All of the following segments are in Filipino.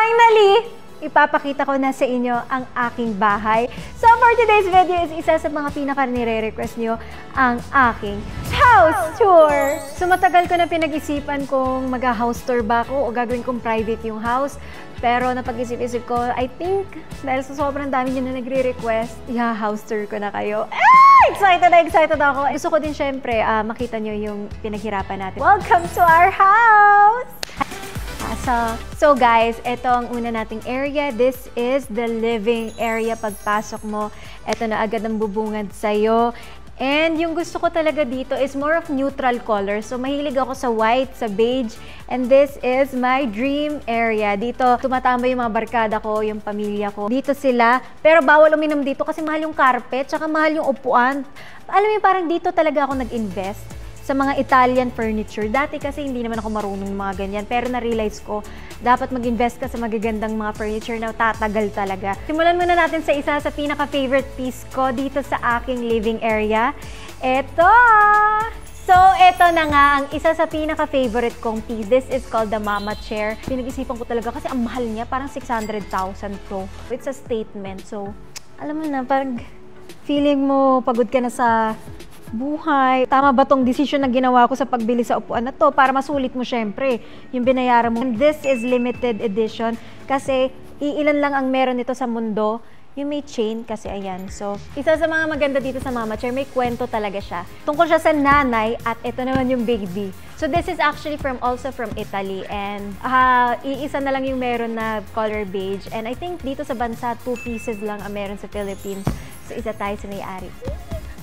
finally, ipapakita ko na sa inyo ang aking bahay. So for today's video is isa sa mga pinaka-nire-request nyo, ang aking house tour. So matagal ko na pinag-isipan kung mag-house tour ba ako o gagawin kong private yung house. Pero napag-isip-isip ko, I think dahil sa sobrang dami nyo na nagre-request, house tour ko na kayo. Excited ako. Gusto ko din syempre makita nyo yung pinaghirapan natin. Welcome to our house! So guys, ito ang una nating area. This is the living area. Pagpasok mo, ito na agad ang bubungad sa'yo. And yung gusto ko talaga dito is more of neutral color. So mahilig ako sa white, sa beige. And this is my dream area. Dito tumatambay yung mga barkada ko, yung pamilya ko. Dito sila. Pero bawal uminom dito kasi mahal yung carpet, tsaka mahal yung upuan. Alam mo, parang dito talaga ako nag-invest sa mga Italian furniture. Dati kasi hindi naman ako marunong mga ganyan. Pero na-realize ko, dapat mag-invest ka sa magagandang mga furniture na tatagal talaga. Simulan muna natin sa isa sa pinaka-favorite piece ko dito sa aking living area. Ito! So, ito na nga ang isa sa pinaka-favorite kong piece. This is called the Mama Chair. Pinag-isipan ko talaga kasi ang mahal niya. Parang 600,000 to. It's a statement. So, alam mo na, parang feeling mo pagod ka na sa buhay. Tama ba tong decision na ginawa ko sa pagbili sa upuan na to para masulit mo syempre yung binayaran mo. And this is limited edition kasi iilan lang ang meron nito sa mundo. Yung may chain kasi ayan. So, isa sa mga maganda dito sa Mama Chair, may kwento talaga siya. Tungkol siya sa nanay at ito naman yung baby. So, this is actually also from Italy and iisa na lang yung meron na color beige. And I think dito sa bansa, 2 pieces lang ang meron sa Philippines. So, isa tayo sa may-ari.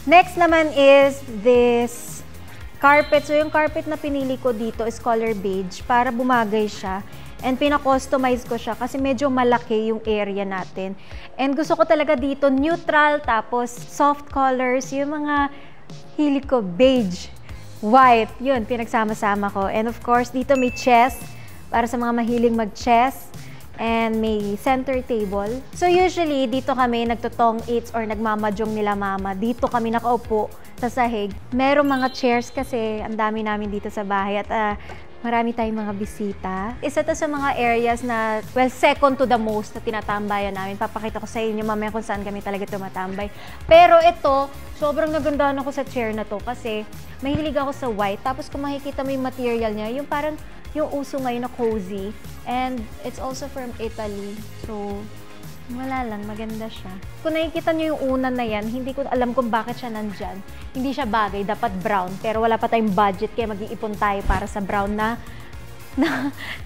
Next naman is this carpet. So, yung carpet na pinili ko dito is color beige para bumagay siya. And pina-customize ko siya kasi medyo malaki yung area natin. And gusto ko talaga dito neutral, tapos soft colors. Yung mga hilig ko, beige, white. Yun, pinagsama-sama ko. And of course, dito may chess para sa mga mahilig mag-chess. And may center table. So usually, dito kami nagtutong eats or nagmamajong nila mama. Dito kami nakaupo sa sahig. Merong mga chairs kasi ang dami namin dito sa bahay at marami tayong mga bisita. Isa to sa mga areas na, well, second to the most na tinatambayan namin. Papakita ko sa inyo mamaya kung saan kami talaga tumatambay. Pero ito, sobrang nagandahan ako sa chair na to kasi mahilig ako sa white. Tapos kung makikita mo yung material niya, yung parang yung uso ngayon na cozy. And it's also from Italy. So, wala lang, maganda siya. Kung nakikita nyo yung unan na yan, hindi ko alam kung bakit siya nandyan. Hindi siya bagay, dapat brown. Pero wala pa tayong budget, kaya mag-iipon tayo para sa brown na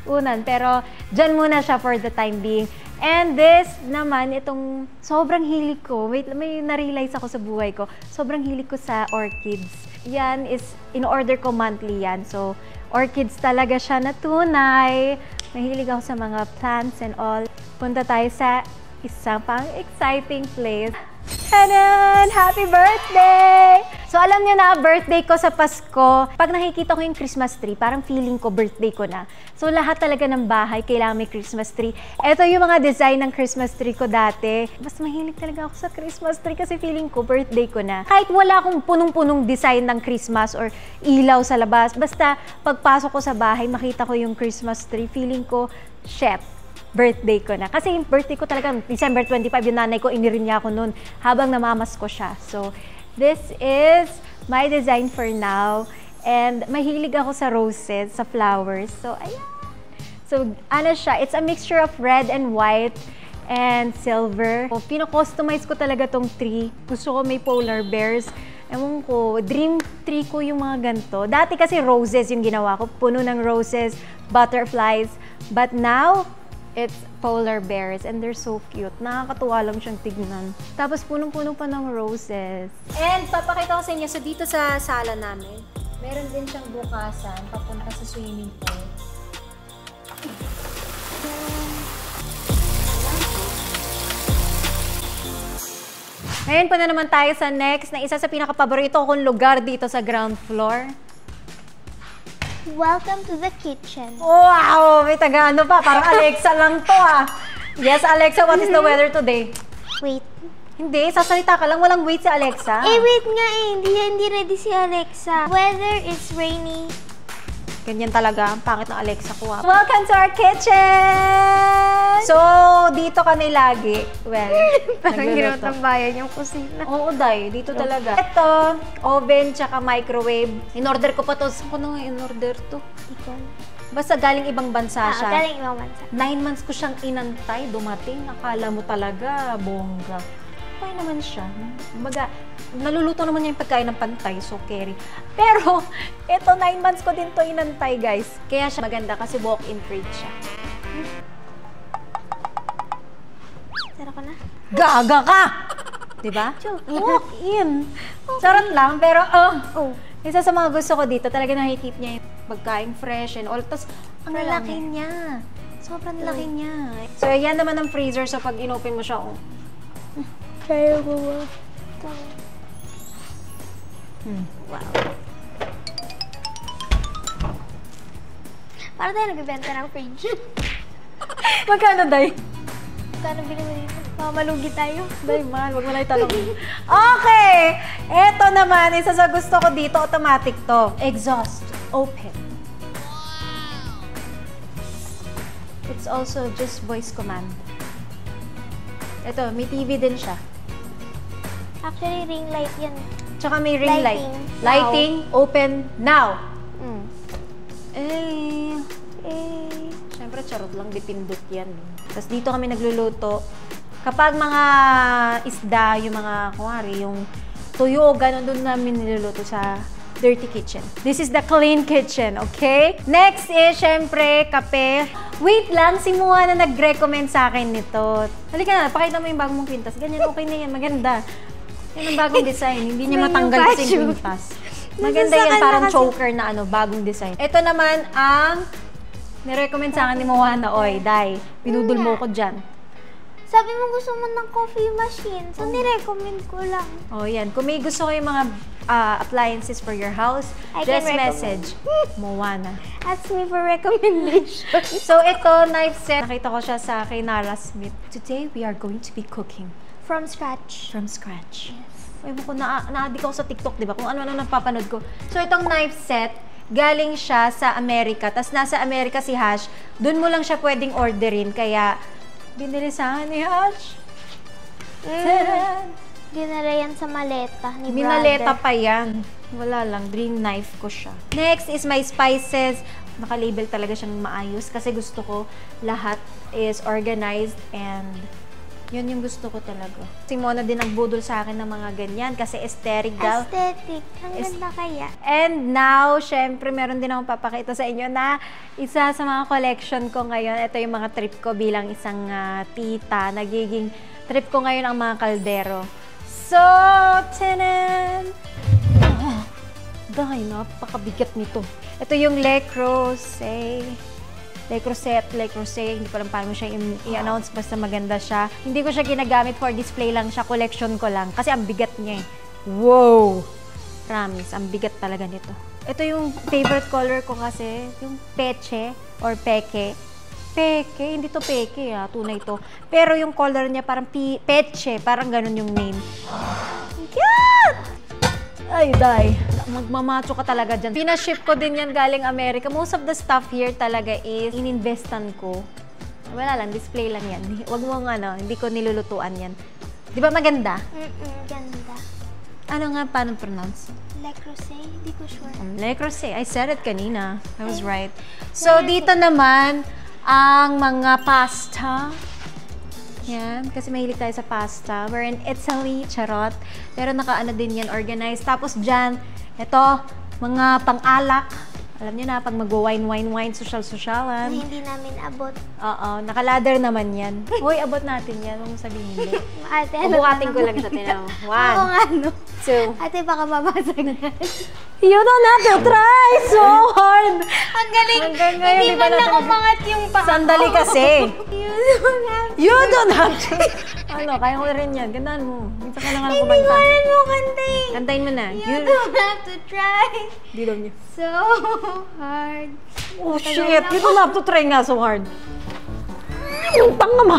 unan. Pero dyan muna siya for the time being. And this naman, itong sobrang hilig ko. May na-realize ako sa buhay ko. Sobrang hilig ko sa orchids. Yan is, in-order ko monthly yan. So, orchids talaga siya na tunay. Mahilig ako sa mga plants and all. Punta tayo sa isang pang exciting place. Tanan! Happy birthday! So alam niyo na, birthday ko sa Pasko. Pag nakikita ko yung Christmas tree, parang feeling ko birthday ko na. So lahat talaga ng bahay, kailangan may Christmas tree. Ito yung mga design ng Christmas tree ko dati. Mas mahilig talaga ako sa Christmas tree kasi feeling ko birthday ko na. Kahit wala akong punong-punong design ng Christmas or ilaw sa labas, basta pagpasok ko sa bahay, makita ko yung Christmas tree, feeling ko, chef, birthday ko na. Kasi yung birthday ko talaga, December 25, yung nanay ko, inirin niya ako noon habang namamas ko siya. So, this is my design for now. And mahilig ako sa roses, sa flowers. So, ayan. So, ano siya? It's a mixture of red and white and silver. So, pino-customize ko talaga tong tree. Gusto ko may polar bears. Ewan ko, dream tree ko yung mga ganito. Dati kasi roses yung ginawa ko. Puno ng roses, butterflies. But now, it's polar bears and they're so cute. Nakakatuwa lang siyang tignan. Tapos punong-puno pa ng roses. And papakita ko sa inyo, so dito sa sala namin, meron din siyang bukasan papunta sa swimming pool. Ngayon po na naman tayo sa next na isa sa pinaka-paborito kong lugar dito sa ground floor. Welcome to the kitchen. Wow! May taga-ano pa. Parang Alexa lang to Yes, Alexa, what is the weather today? Wait. Hindi, sasalita ka lang. Walang wait si Alexa. Wait nga Hindi ready si Alexa. Weather is rainy. Ganyan talaga. Ang pangit ng Alexa ko Welcome to our kitchen! naman. So, dito kami lagi. Well, Parang nagluluto. ginatambayan yung kusina. Oo, Day. Dito talaga. Ito, oven tsaka microwave. In-order ko pa to. Saan ko na nga in-order to? Ikaw. Basta galing ibang bansa siya. Galing ibang bansa. 9 months ko siyang inantay. Dumating. Akala mo talaga, bongga. Okay naman siya. Kumbaga, naluluto naman niya yung pagkain ng pantay. So, carry. Pero, ito 9 months ko din to inantay, guys. Kaya siya maganda kasi walk-in fridge siya. Sarap ko na. Gaga ka! Diba? Walk-in. Charot lang, pero isa sa mga gusto ko dito, talaga nakikip niya yung pagkain fresh and all. Tapos, ang laki niya. Sobrang laki niya. So, yan naman ang freezer. So, pag inopen mo siya, Kaya ko ba? Wow. Para tayo nagbibenta ng fridge. Magkano, Day? Kano bilhin mo dito? Mamalugi tayo. Day, mahal. Huwag mo na itanong. Okay! Ito naman, isa sa gusto ko dito, automatic to. Exhaust. Open. It's also just voice command. Ito, may TV din siya. Actually, ring light yan. Tsaka may ring light. Lighting. Lighting, open, now. Mm. Siyempre, charot lang, dipindot yan. Tapos dito kami nagluluto. Kapag mga isda, yung mga, kumari, yung tuyo, gano'n doon namin niluluto sa dirty kitchen. This is the clean kitchen, okay? Next is, syempre, kape. Wait lang, si Mua na nag-recommend sa akin nito. Halika na, pakita mo yung bagong mong kwintas. Ganyan, okay na yan, maganda. Yan ang bagong design, hindi niya matanggal kasi yung kwintas. Maganda yan, parang choker na bagong design. Ito naman ang nirecommend sa akin ni Mua na, oy, Day, pinudol mo ko dyan. Sabi mo gusto mo ng coffee machine. So, nirecommend ko lang. Oh, yan. Kung may gusto ko yung mga appliances for your house, I just can message Moana. Ask me for recommendation. So, ito, knife set. Nakita ko siya sa kay Nara Smith. Today, we are going to be cooking From scratch. from scratch. Yes. Ewan ko, na-addict ako sa TikTok, di ba? Kung ano-ano napapanood ko. So, itong knife set, galing siya sa Amerika. Tapos, nasa Amerika si Hash. Doon mo lang siya pwedeng orderin. Kaya, binili sa akin ni Hash. Taran! Dinala yan sa maleta ni Minaleta brother. pa yan. Wala lang, dream knife ko siya. Next is my spices. Naka-label talaga siyang maayos kasi gusto ko lahat is organized and yun yung gusto ko talaga. Si Mona din ang budol sa akin ng mga ganyan kasi aesthetic daw. Aesthetic. Ang ganda kaya. And now, syempre, meron din akong papakita sa inyo na isa sa mga collection ko ngayon. Ito yung mga trip ko bilang isang tita. Nagiging trip ko ngayon ang mga kaldero. So, tanan! Oh, dahil napakabigat nito. Ito yung Le Creuset. Le Creuset, hindi ko alam paano siya i-announce, basta maganda siya. Hindi ko siya ginagamit for display lang siya, collection ko lang. Kasi ang bigat niya eh. Wow! Promise, ang bigat talaga nito. Ito yung favorite color ko kasi, yung peche or peke. Peke, hindi to peke tunay to. Pero yung color niya parang peche, parang ganun yung name. Cute! Ay, Day. Magmamacho ka talaga dyan. Pinaship ko din yan galing Amerika. Most of the stuff here talaga is ininvestan ko. Wala lang, display lang yan. Wag mo hindi ko nilulutuan yan. Di ba maganda? Ganda. Ano nga, paano pronounce? Le Creuset? Hindi ko sure. Le Creuset. I said it kanina. I was right. So, dito naman, ang mga pasta. Yan, kasi mahilig tayo sa pasta. We're in Italy, charot. Pero nakaano din yan, organized. Tapos dyan, ito, mga pang-alak. Alam niyo na, pag mag-wine, social-socialan. Hindi namin abot. Oo, nakaladder naman yan. Hoy, abot natin yan. Huwag mo sabihin hindi. Ate, Bubuhatin ko lang ito, tinaw. Oo nga, no? 2. Ate, baka mabasag na. You don't have to try so hard! Ang galing! Hanggang ngayon, Hindi di ba ba natin- nakumangat yung paa? Sandali kasi. You don't have You don't have to. Ano, kaya ko rin yan. Gandaan mo. Minsan ka na nga Hindi kumanta. ko alam mo kantayin. Kantayin mo na. You don't have to try Di daw niya. so hard. Oh, shit! You don't have to try nga so hard. Tanga ma!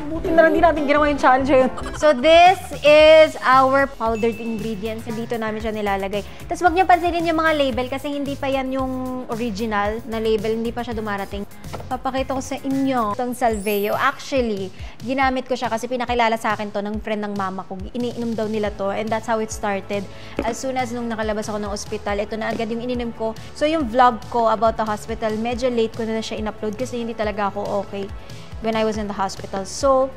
Buti na lang di natin ginawa yung challenge yun. So, this is our powdered ingredients. Dito namin siya nilalagay. Tapos, wag niyo pansinin yung mga label kasi hindi pa yan yung original na label. Hindi pa siya dumarating. Papakita ko sa inyo itong Salveo. Actually, ginamit ko siya kasi pinakilala sa akin to ng friend ng mama ko. Iniinom daw nila to and that's how it started. As soon as nung nakalabas ako ng ospital, ito na agad yung ininom ko. So yung vlog ko about the hospital, medyo late ko na siya in-upload kasi hindi talaga ako okay when I was in the hospital. So,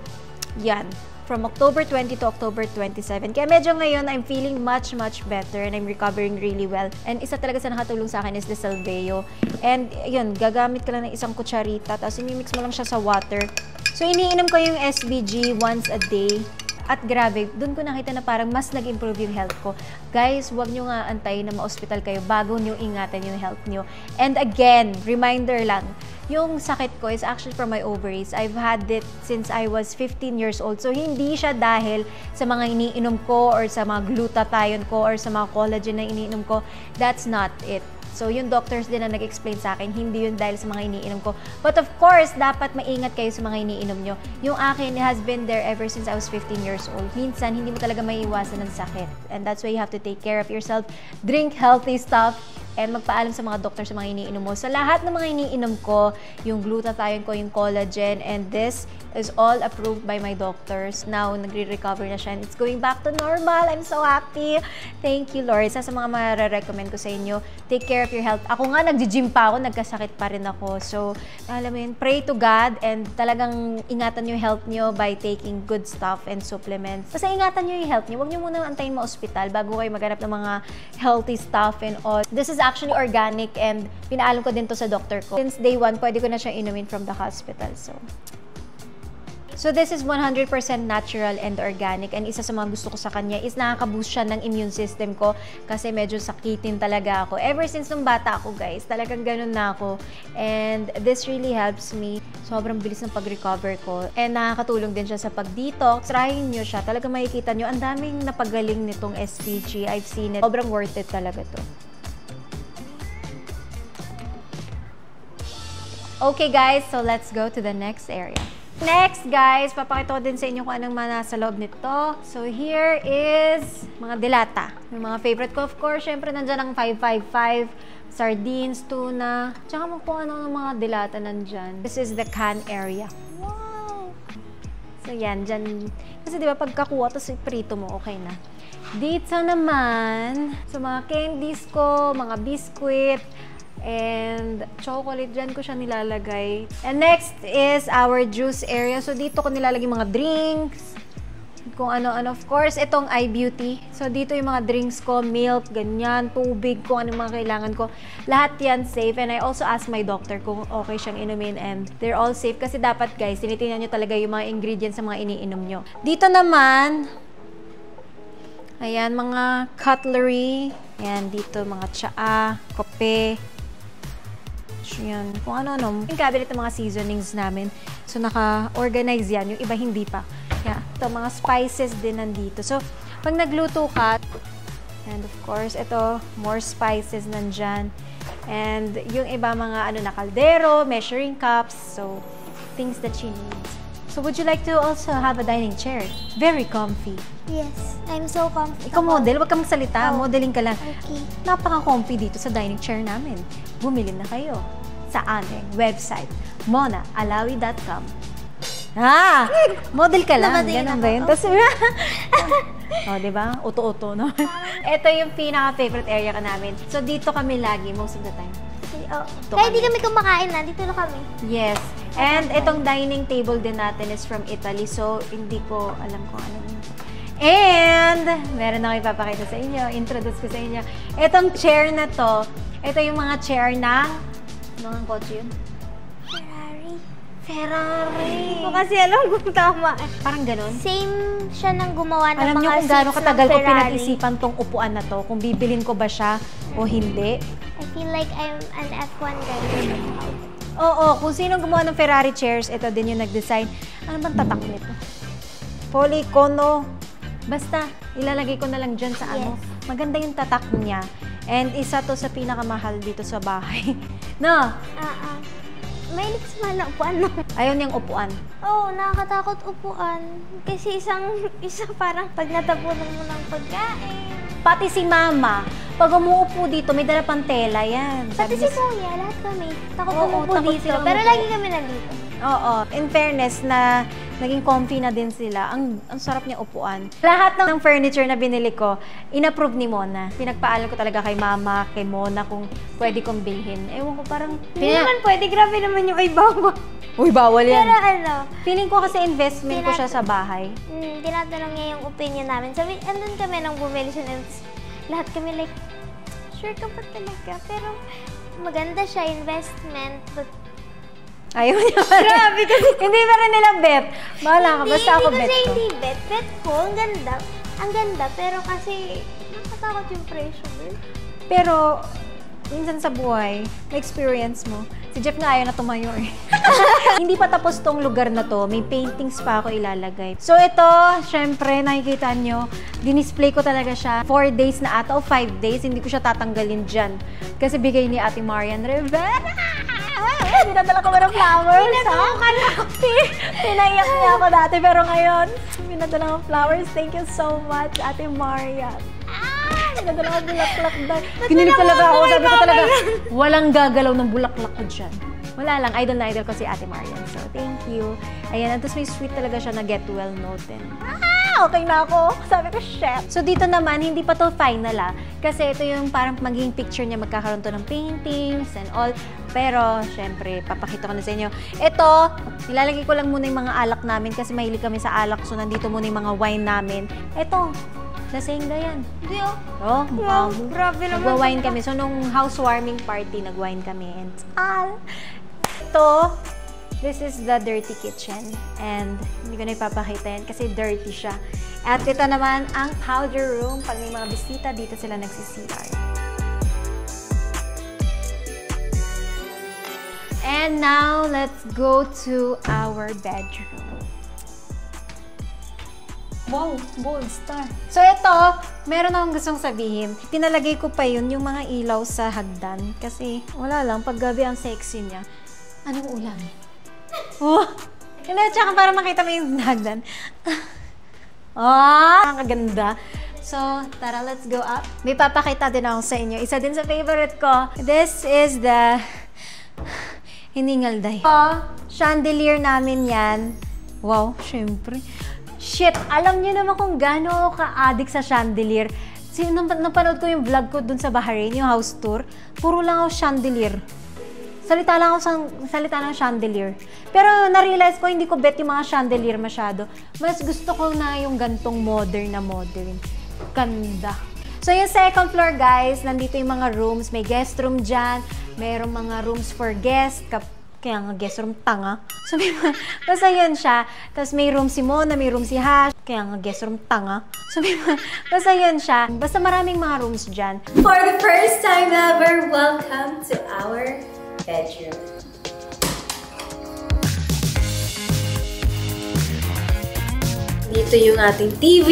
yan. From October 20 to October 27. Kaya medyo ngayon, I'm feeling much better and I'm recovering really well. And isa talaga sa nakatulong sa akin is the Salveo. And yun, gagamit ka lang ng isang kutsarita, tapos imimix mo lang siya sa water. So, iniinom ko yung SBG once a day. At grabe, dun ko nakita na parang mas nag-improve yung health ko. Guys, huwag nyo nga antayin na ma-hospital kayo bago nyo ingatan yung health nyo. And again, reminder lang, yung sakit ko is actually from my ovaries. I've had it since I was 15 years old. So, hindi siya dahil sa mga iniinom ko or sa mga glutathione ko or sa mga collagen na iniinom ko. That's not it. So, yung doctors din na nag-explain sa akin, hindi yun dahil sa mga iniinom ko. But of course, dapat maingat kayo sa mga iniinom nyo. Yung akin has been there ever since I was 15 years old. Minsan, hindi mo talaga maiiwasan ng sakit. And that's why you have to take care of yourself. Drink healthy stuff. And magpaalam sa mga doktor sa mga iniinom mo. Sa lahat ng mga iniinom ko, yung glutathione ko, yung collagen, and this is all approved by my doctors. Now, nagre-recover na siya and it's going back to normal. I'm so happy. Thank you, Lord. Isa sa mga mare-recommend ko sa inyo, take care of your health. Ako nga, nag-gym pa ako, nagkasakit pa rin ako. So, alam mo yun, pray to God and talagang ingatan yung health nyo by taking good stuff and supplements. Basta ingatan nyo yung health nyo. Huwag nyo muna antayin ma-hospital bago kayo maghanap ng mga healthy stuff and all. This is actually organic and pinaalam ko din to sa doctor ko. Since day 1, pwede ko na siya inumin from the hospital. So this is 100% natural and organic and isa sa mga gusto ko sa kanya is nakaka-boost siya ng immune system ko kasi medyo sakitin talaga ako. Ever since nung bata ako, guys, talagang ganun na ako. And this really helps me. Sobrang bilis ng pag-recover ko. And nakakatulong din siya sa pag-detox. Trying nyo siya. Talagang makikita nyo, ang daming napagaling nitong SPG. I've seen it. Sobrang worth it talaga to. Okay, guys, so let's go to the next area. Next, guys, papakita ko din sa inyo kung anong nasa loob nito. So, here is mga dilata. Yung mga favorite ko, of course, syempre nandyan ang 555, sardines, tuna, tsaka kung ano ng mga dilata nandyan. This is the can area. Wow! So, yan, dyan. Kasi diba, pagkakuha, tapos prito mo, okay na. Dito naman, so mga candies ko, mga biscuit, and chocolate, dyan ko siya nilalagay. And next is our juice area. So, dito ko nilalagay mga drinks, kung ano-ano. Of course, itong iBeauty. So, dito yung mga drinks ko, milk, ganyan, tubig, kung ano mga kailangan ko. Lahat yan safe. And I also asked my doctor kung okay siyang inumin and they're all safe. Kasi dapat, guys, tinitingnan nyo talaga yung mga ingredients sa mga iniinom nyo. Dito naman, ayan, mga cutlery. Ayan, dito mga tsaa, kape. Yan, kung ano-ano. Yung cabinet ng mga seasonings namin. So, naka-organize yan. Yung iba hindi pa. Yeah. Ito, mga spices din nandito. So, pag nagluto ka, and of course, ito, more spices nandyan. And yung iba mga na kaldero, measuring cups. So, things that you need. So, would you like to also have a dining chair? Very comfy. Yes, I'm so comfortable. Ikaw model, wag kang magsalita. Oh, modeling ka lang. Okay. Napaka-comfy dito sa dining chair namin. Bumili na kayo sa aming website, monnaalawi.com. Model ka lang. Ganun ba yun? Tapos, diba? Uto-uto naman. Ito yung pinaka-favorite area ka namin. So, dito kami lagi, most of the time. Kaya hindi kami kumakain na, dito na kami. Yes. And itong dining table din natin is from Italy. So, hindi ko alam kung ano yun. And, meron ako ipapakita sa inyo, introduce ko sa inyo. Itong chair na to, ito yung mga chair ng anong kotse yun? Ferrari. Hindi ko kasi alam kung tama. Parang ganun? Same siya nang gumawa ng alam mga nyo kung gaano katagal ko Ferrari. pinag-isipan tong upuan na to, kung bibilin ko ba siya o hindi. I feel like I'm an F1 driver. Oo, kung sino gumawa ng Ferrari chairs, ito din yung nag-design. Ano bang tatak nito? Polycono. Basta, ilalagay ko na lang dyan sa ano. Maganda yung tatak niya. And isa to sa pinakamahal dito sa bahay. No? Mahilig sa mahal na upuan, no? Ayaw niyang upuan. Oo, nakakatakot upuan. Kasi isa parang pag natapunan mo ng pagkain. Pati si Mama, pag umuupo dito, may dala pang tela yan. Pati si Kuya, lahat kami. Takot Oo, umupo takot dito. sila Pero umupo. lagi kami nandito. Oo. In fairness na naging comfy na din sila. Ang sarap niya upuan. Lahat ng furniture na binili ko, inapprove ni Mona. Pinagpaalam ko talaga kay Mama, kay Mona kung pwede kong bilhin. Ewan ko parang... Hindi naman pwede. Grabe naman yung ibawa. Uy, bawal yan. Pero ano, Feeling ko kasi investment ko siya sa bahay. tinatanong niya yung opinion namin. Sabi, andun kami nang bumili siya. Lahat kami like, sure ka ba talaga? Pero maganda siya, investment. But Ayaw niya pa rin. grabe kasi. Hindi pa rin nila bet. Bahala ka, basta ako bet Hindi ko. kasi hindi bet. Bet ko, ang ganda. Ang ganda, pero kasi nakatakot yung presyo. Pero, minsan sa buhay, na-experience mo. Si Jeff nga ayaw na tumayo eh. Hindi pa tapos tong lugar na to. May paintings pa ako ilalagay. So ito, syempre, nakikita nyo, dinisplay ko talaga siya 4 days na ata o 5 days. Hindi ko siya tatanggalin dyan. Kasi bigay ni Ate Marian Rivera. Dinadala ko ba ng flowers, ha? Pinaiyak niya ako dati, pero ngayon, pinadala ko ng flowers. Thank you so much, Ate Marian. Pinadala ko bulaklak dahil. Kinilig talaga ako. Sabi ko talaga, walang gagalaw ng bulaklak ko dyan. Wala lang. Idol na idol ko si Ate Marian. So, thank you. Ayan. Tapos may sweet talaga siya na get well note. Okay na ako. Sabi ko, chef. So, dito naman, hindi pa to final Kasi ito yung parang magiging picture niya. Magkakaroon to ng paintings and all. Pero, syempre, papakita ko na sa inyo. Ito, nilalagay ko lang muna yung mga alak namin kasi mahilig kami sa alak. So, nandito muna yung mga wine namin. Ito, lasengga yan. Hindi oh. Oh, Wow, grabe naman. nagwa-wine kami. So, nung housewarming party, nag-wine kami. And ito, this is the dirty kitchen. And hindi ko na ipapakita yan kasi dirty siya. At ito naman ang powder room. Pag may mga bisita, dito sila nagsi-CR. And now, let's go to our bedroom. Wow, bold star. So ito, meron akong gustong sabihin. Pinalagay ko pa yun, yung mga ilaw sa hagdan. Kasi wala lang, pag gabi ang sexy niya. Anong ulam? Oh! Hindi, tsaka para makita mo yung hagdan. Ang kaganda. So, tara, let's go up. May papakita din ako sa inyo. Isa din sa favorite ko. This is the hiningalday. Chandelier namin yan. Wow, syempre. Shit, alam niyo naman kung gaano ako ka-addict sa chandelier. Napanood ko yung vlog ko dun sa Bahrain, yung house tour. Puro lang ako chandelier. Salita lang chandelier. Pero na-realize ko, hindi ko bet yung mga chandelier masyado. Mas gusto ko na yung gantong modern na modern. Ganda. So yung second floor, guys, nandito yung mga rooms. May guest room dyan. Mayroong mga rooms for guests. Kaya nga guest room tanga. So, basta yun siya. Tapos may room si Mona, may room si Hash. Kaya nga guest room tanga. So, basta yun siya. Basta maraming mga rooms dyan. For the first time ever, welcome to our bedroom. Dito yung ating TV.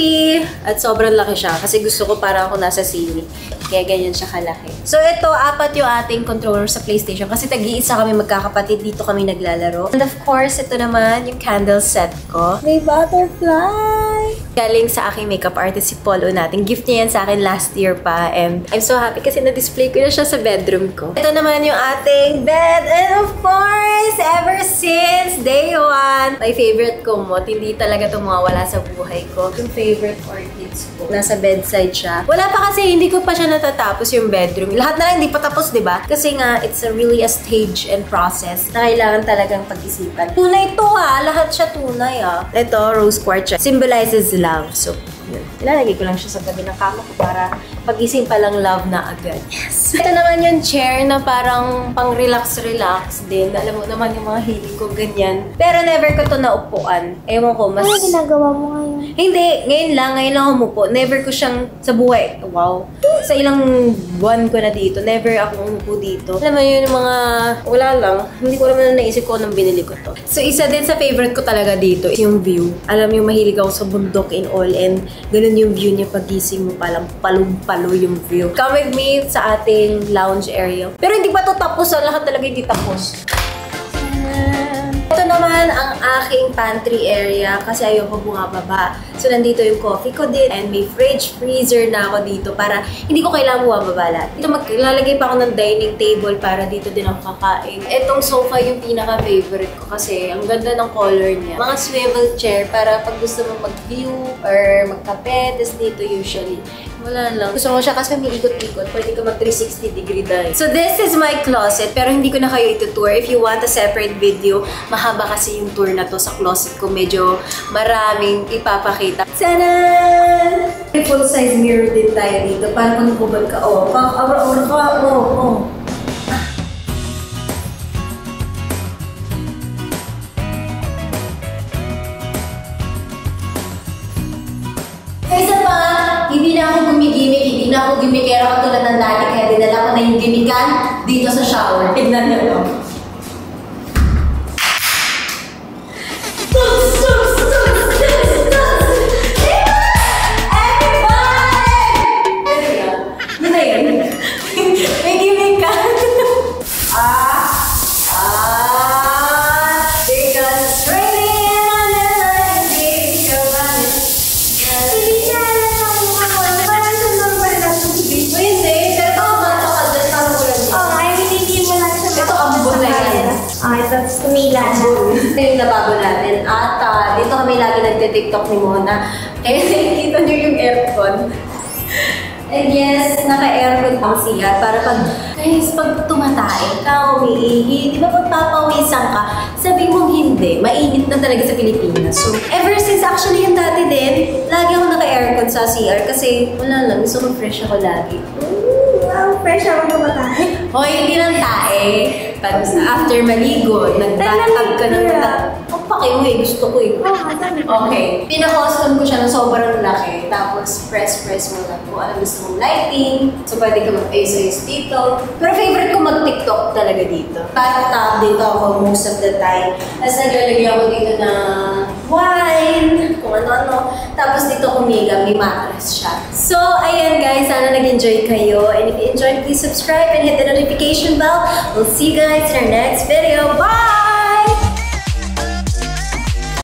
At sobrang laki siya. Kasi gusto ko para ako nasa sine. Kaya ganyan siya kalaki. So ito, 4 yung ating controller sa PlayStation. Kasi tag-iisa kami magkakapatid. Dito kami naglalaro. And of course, ito naman yung candle set ko. May butterfly! Galing sa aking makeup artist si Polo natin. Gift niya yan sa akin last year pa. And I'm so happy kasi na-display ko na siya sa bedroom ko. Ito naman yung ating bed. And of course, ever since day 1, my favorite kumot. Hindi talaga itong mawawala sa buhay ko. Yung favorite orchids ko. Nasa bedside siya. Wala pa kasi, hindi ko pa siya natatapos yung bedroom. Lahat na lang hindi pa tapos, diba? Kasi nga, it's really a stage and process na kailangan talagang pag-isipan. Tunay to lahat siya tunay Ito, rose quartz. Symbolizes love. So, yun. Ilalagay ko lang siya sa gabi ng kama ko para pag-ising pa lang love na agad. Yes! Ito naman yung chair na parang pang-relax-relax din. Alam mo naman yung mga hilig ko ganyan. Pero never ko to naupuan. Ewan ko, mas... Ano ginagawa mo ngayon? Hindi, ngayon lang ako umupo. Never ko siyang sa buhay. Wow. Sa ilang buwan ko na dito, never ako umupo dito. Alam mo yun, yung mga wala lang. Hindi ko naman naisip ko nung binili ko to. So, isa din sa favorite ko talaga dito, yung view. Alam mo, mahilig ako sa bundok in all and ganun yung view niya pagising mo palang palong-palo yung view. Come with me sa ating lounge area. Pero hindi pa to tapos. Lahat talaga hindi tapos. Ito na naman ang aking pantry area kasi ayoko bumababa. So, nandito yung coffee ko din and may fridge, freezer na ako dito para hindi ko kailangan bumababa lahat. Dito maglalagay pa ako ng dining table para dito din ako kakain. Etong sofa yung pinaka-favorite ko kasi ang ganda ng color niya. Mga swivel chair para pag gusto mo mag-view or magkape, tapos dito usually. Wala lang. Gusto ko siya kasi may ikot-ikot. Pwede ka mag 360 degree dive. So this is my closet pero hindi ko na kayo itutour. If you want a separate video, mahaba kasi yung tour na to sa closet ko. Medyo maraming ipapakita. Sana! May full-size mirror din tayo dito. Para kung hubad ka, aura-aura ka, Isa pa, hindi na ako gumigimik, hindi na ako gimikera katulad ng dati, kaya dinala ko na yung gimikan dito sa shower. Tignan niyo lang. May gimikan. Tapos kumila na. Ito yung lababo natin. At dito kami lagi nagte-tiktok ni Mona. Kaya nakikita nyo yung aircon. And yes, naka-aircon ang siya para pag tumatae ka, umiihi, di ba pagpapawisan ka, sabi mong hindi, mainit na talaga sa Pilipinas. So, ever since actually yung dati din, lagi ako naka-aircon sa CR kasi wala lang, gusto ko fresh ako lagi. Wow, fresh ako tumatae. Hoy, hindi lang tae. Tapos after maligo, nagtatag ka ng pakiyo eh, gusto ko eh. Okay. Pinaka-custom ko siya ng sobrang laki. Tapos press mo lang kung ano gusto mong lighting. So pwede ka mag-ayos-ayos dito. Pero favorite ko mag-TikTok talaga dito. Parang dito ako most of the time. Tapos naglalagay ako dito ng wine, kung ano-ano. Tapos dito kumiga, may mattress siya. So, ayan guys, sana nag-enjoy kayo. And if you enjoyed, please subscribe and hit the notification bell. We'll see you guys in our next video. Bye!